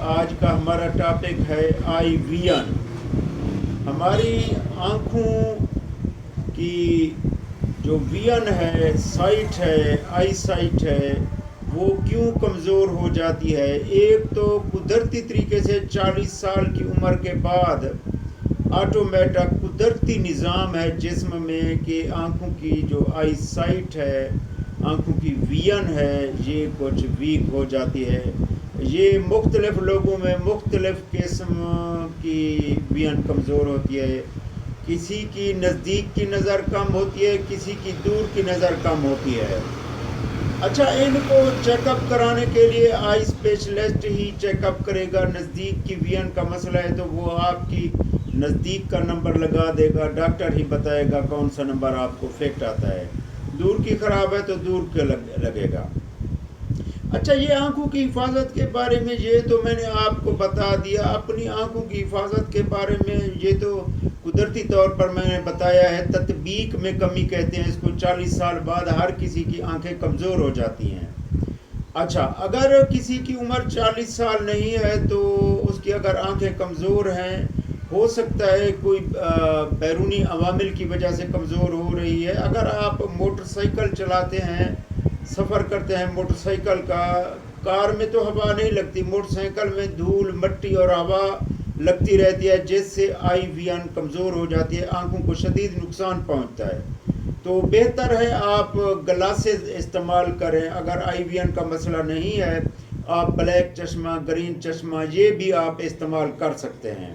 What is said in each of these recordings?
آج کا ہمارا ٹاپک ہے آئی ویژن. ہماری آنکھوں کی جو ویژن ہے، سائٹ ہے، آئی سائٹ ہے، وہ کیوں کمزور ہو جاتی ہے؟ ایک تو قدرتی طریقے سے 40 سال کی عمر کے بعد آٹومیٹک قدرتی نظام ہے جسم میں کہ آنکھوں کی جو آئی سائٹ ہے، آنکھوں کی ویژن ہے، یہ کچھ ویک ہو جاتی ہے. یہ مختلف لوگوں میں مختلف قسم کی ویژن کمزور ہوتی ہے. کسی کی نزدیک کی نظر کم ہوتی ہے، کسی کی دور کی نظر کم ہوتی ہے. اچھا، ان کو چیک اپ کرانے کے لیے آئی اسپیشلسٹ ہی چیک اپ کرے گا. نزدیک کی ویژن کا مسئلہ ہے تو وہ آپ کی نزدیک کا نمبر لگا دے گا، ڈاکٹر ہی بتائے گا کون سا نمبر آپ کو فٹ آتا ہے. دور کی خراب ہے تو دور کے لگے گا. اچھا، یہ آنکھوں کی حفاظت کے بارے میں یہ تو میں نے آپ کو بتا دیا. اپنی آنکھوں کی حفاظت کے بارے میں یہ تو قدرتی طور پر میں نے بتایا ہے. تطبیق میں کمی کہتے ہیں اس کو. 40 سال بعد ہر کسی کی آنکھیں کمزور ہو جاتی ہیں. اچھا، اگر کسی کی عمر 40 سال نہیں ہے تو اس کی اگر آنکھیں کمزور ہیں، ہو سکتا ہے کوئی بیرونی عوامل کی وجہ سے کمزور ہو رہی ہے. اگر آپ موٹر سائیکل چلاتے ہیں، سفر کرتے ہیں موٹر سائیکل کا، کار میں تو ہوا نہیں لگتی، موٹر سائیکل میں دھول مٹی اور ہوا لگتی رہتی ہے جس سے آئی ویژن کمزور ہو جاتی ہے، آنکھوں کو شدید نقصان پہنچتا ہے. تو بہتر ہے آپ گلاسز استعمال کریں. اگر آئی ویژن کا مسئلہ نہیں ہے، آپ بلیک چشمہ، گرین چشمہ یہ بھی آپ استعمال کر سکتے ہیں.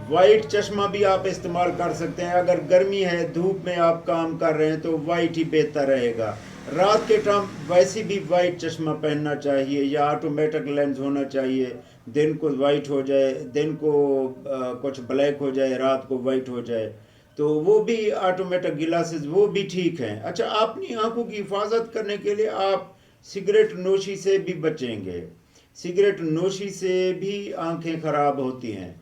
وائٹ چشمہ بھی آپ استعمال کر سکتے ہیں. اگر گرمی ہے، دھوپ میں آپ کام کر رہے ہیں تو وائٹ ہی بہتر رہے گا. رات کے ٹائم ویسے بھی وائٹ چشمہ پہننا چاہیے یا آٹومیٹک لینز ہونا چاہیے. دن کو وائٹ ہو جائے، دن کو کچھ بلیک ہو جائے، رات کو وائٹ ہو جائے، تو وہ بھی آٹومیٹک گلاسز وہ بھی ٹھیک ہیں. اچھا، اپنی آنکھوں کی حفاظت کرنے کے لیے آپ سگریٹ نوشی سے بھی بچیں گے. سگریٹ نوشی سے بھی آنکھیں خراب ہوتی ہیں.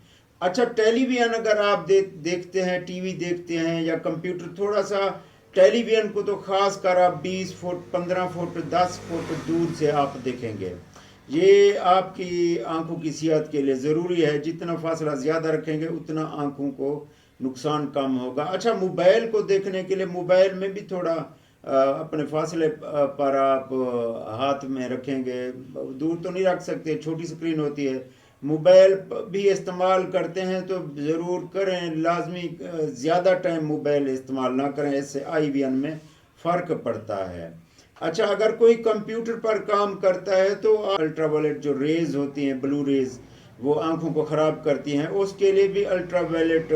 اچھا، ٹیلی ویژن اگر آپ دیکھتے ہیں، ٹی وی دیکھتے ہیں یا کمپیوٹر، تھوڑا سا ٹیلی ویژن کو تو خاص کر آپ 20 فٹ، 15 فٹ، 10 فٹ دور سے آپ دیکھیں گے. یہ آپ کی آنکھوں کی صحت کے لیے ضروری ہے. جتنا فاصلہ زیادہ رکھیں گے اتنا آنکھوں کو نقصان کم ہوگا. اچھا، موبائل کو دیکھنے کے لیے موبائل میں بھی تھوڑا اپنے فاصلے پر آپ ہاتھ میں رکھیں گے. دور تو نہیں رکھ سکتے، چھوٹی سکرین ہوتی ہے. موبائل بھی استعمال کرتے ہیں تو ضرور کریں، لازمی زیادہ ٹائم موبائل استعمال نہ کریں، اس سے آئی ویژن میں فرق پڑتا ہے. اچھا، اگر کوئی کمپیوٹر پر کام کرتا ہے تو الٹرا وائلٹ جو ریز ہوتی ہیں، بلو ریز، وہ آنکھوں کو خراب کرتی ہیں. اس کے لیے بھی الٹرا وائلٹ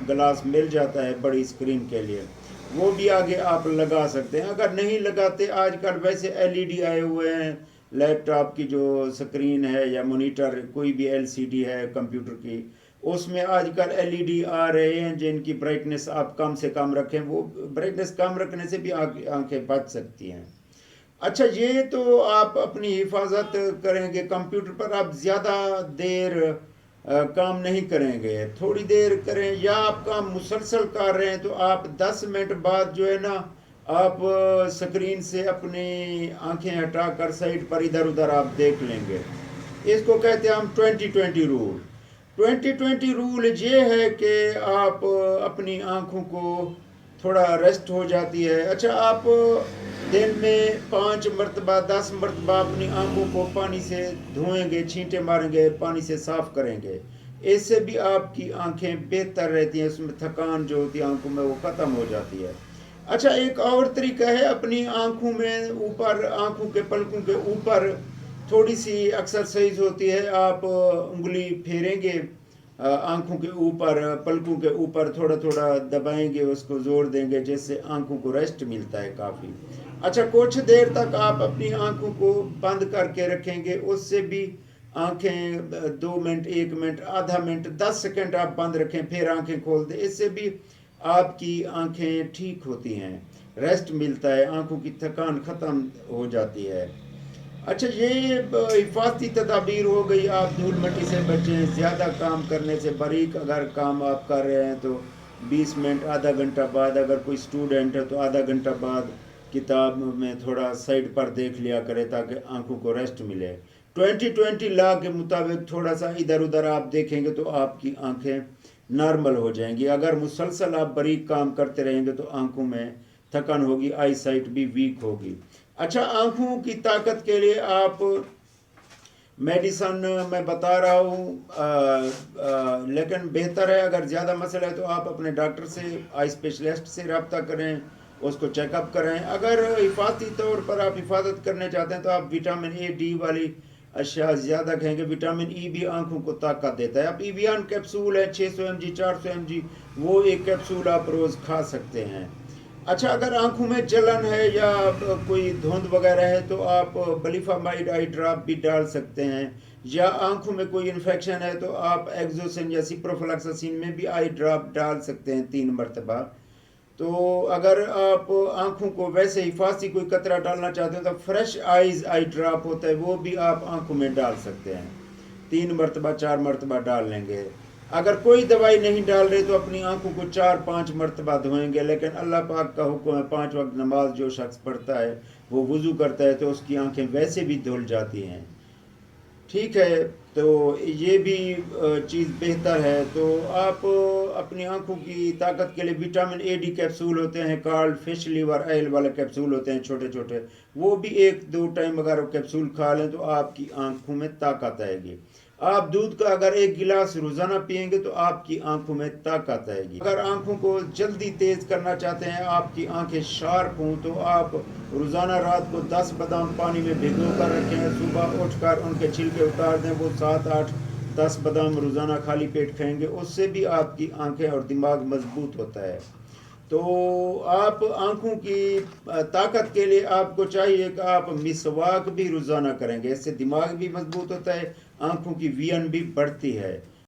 گلاس مل جاتا ہے بڑی اسکرین کے لیے، وہ بھی آگے آپ لگا سکتے ہیں. اگر نہیں لگاتے، آج کل ویسے LED آئے ہوئے ہیں. لیپ ٹاپ کی جو سکرین ہے یا مونیٹر، کوئی بھی LCD ہے کمپیوٹر کی، اس میں آج کل LED آ رہے ہیں جن کی برائٹنس آپ کم سے کم رکھیں. وہ برائٹنس کم رکھنے سے بھی آنکھیں بچ سکتی ہیں. اچھا، یہ تو آپ اپنی حفاظت کریں گے. کمپیوٹر پر آپ زیادہ دیر کام نہیں کریں گے، تھوڑی دیر کریں. یا آپ کام مسلسل کر رہے ہیں تو آپ 10 منٹ بعد جو ہے نا، آپ سکرین سے اپنی آنکھیں ہٹا کر سائڈ پر ادھر ادھر آپ دیکھ لیں گے. اس کو کہتے ہیں ہم 20-20 رول. 20-20 رول یہ ہے کہ آپ اپنی آنکھوں کو تھوڑا ریسٹ ہو جاتی ہے. اچھا، آپ دن میں 5 مرتبہ 10 مرتبہ اپنی آنکھوں کو پانی سے دھوئیں گے، چھینٹے ماریں گے، پانی سے صاف کریں گے. اس سے بھی آپ کی آنکھیں بہتر رہتی ہیں، اس میں تھکان جو ہوتی ہے آنکھوں میں وہ ختم ہو جاتی ہے. اچھا، ایک اور طریقہ ہے اپنی آنکھوں میں اوپر، آنکھوں کے پلکوں کے اوپر تھوڑی سی ایکسرسائز ہوتی ہے. آپ انگلی پھیریں گے آنکھوں کے اوپر، پلکوں کے اوپر تھوڑا تھوڑا دبائیں گے، اس کو زور دیں گے، جس سے آنکھوں کو ریسٹ ملتا ہے کافی. اچھا، کچھ دیر تک آپ اپنی آنکھوں کو بند کر کے رکھیں گے. اس سے بھی آنکھیں 2 منٹ، 1 منٹ، آدھا منٹ، 10 سیکنڈ آپ بند رکھیں، پھر آنکھیں کھول دیں. اس سے بھی آپ کی آنکھیں ٹھیک ہوتی ہیں، ریسٹ ملتا ہے، آنکھوں کی تھکان ختم ہو جاتی ہے. اچھا، یہ حفاظتی تدابیر ہو گئی. آپ دھول مٹی سے بچیں، زیادہ کام کرنے سے. باریک اگر کام آپ کر رہے ہیں تو 20 منٹ، آدھا گھنٹہ بعد، اگر کوئی اسٹوڈنٹ ہے تو آدھا گھنٹہ بعد کتاب میں تھوڑا سائڈ پر دیکھ لیا کرے تاکہ آنکھوں کو ریسٹ ملے. 20-20 لا کے مطابق تھوڑا سا ادھر ادھر آپ دیکھیں گے تو آپ کی آنکھیں نارمل ہو جائیں گی. اگر مسلسل آپ باریک کام کرتے رہیں گے تو آنکھوں میں تھکن ہوگی, آئی سائٹ بھی ویک ہوگی. اچھا, آنکھوں کی طاقت کے لیے آپ میڈیسن میں بتا رہا ہوں, لیکن بہتر ہے اگر زیادہ مسئلہ ہے تو آپ اپنے ڈاکٹر سے, آئی اسپیشلسٹ سے رابطہ کریں, اس کو چیک اپ کریں. اگر حفاظتی طور پر آپ حفاظت کرنے چاہتے ہیں تو آپ وٹامن اے ڈی والی اشیاء زیادہ کھائیں گے. وٹامن ای بھی آنکھوں کو طاقت دیتا ہے. اب ایویان کیپسول ہے 600 mg 400 mg, وہ ایک کیپسول آپ روز کھا سکتے ہیں. اچھا, اگر آنکھوں میں جلن ہے یا کوئی دھند وغیرہ ہے تو آپ بلیفامائڈ آئی ڈراپ بھی ڈال سکتے ہیں, یا آنکھوں میں کوئی انفیکشن ہے تو آپ ایگزوسن یا سپروفلکساسین میں بھی آئی ڈراپ ڈال سکتے ہیں 3 مرتبہ. تو اگر آپ آنکھوں کو ویسے حفاظتی کوئی قطرہ ڈالنا چاہتے ہیں تو فریش آئیز آئی ڈراپ ہوتا ہے, وہ بھی آپ آنکھوں میں ڈال سکتے ہیں. 3 مرتبہ 4 مرتبہ ڈال لیں گے. اگر کوئی دوائی نہیں ڈال رہے تو اپنی آنکھوں کو 4-5 مرتبہ دھوئیں گے. لیکن اللہ پاک کا حکم ہے 5 وقت نماز جو شخص پڑھتا ہے وہ وضو کرتا ہے تو اس کی آنکھیں ویسے بھی دھل جاتی ہیں. ٹھیک ہے, تو یہ بھی چیز بہتر ہے. تو آپ اپنی آنکھوں کی طاقت کے لیے وٹامن اے ڈی کیپسول ہوتے ہیں, کارل فش لیور آئل والے کیپسول ہوتے ہیں چھوٹے چھوٹے, وہ بھی 1-2 ٹائم اگر کیپسول کھا لیں تو آپ کی آنکھوں میں طاقت آئے گی. آپ دودھ کا اگر 1 گلاس روزانہ پئیں گے تو آپ کی آنکھوں میں طاقت آئے گی. اگر آنکھوں کو جلدی تیز کرنا چاہتے ہیں, آپ کی آنکھیں شارپ ہوں, تو آپ روزانہ رات کو 10 بادام پانی میں بھگو کر رکھیں, صبح اٹھ کر ان کے چھلکے اتار دیں. وہ 7-8-10 بادام روزانہ خالی پیٹ کھائیں گے, اس سے بھی آپ کی آنکھیں اور دماغ مضبوط ہوتا ہے. تو آپ آنکھوں کی طاقت کے لیے آپ کو چاہیے کہ آپ مسواک بھی روزانہ کریں گے, اس سے دماغ بھی مضبوط ہوتا ہے, آنکھوں کی ویژن بھی بڑھتی ہے.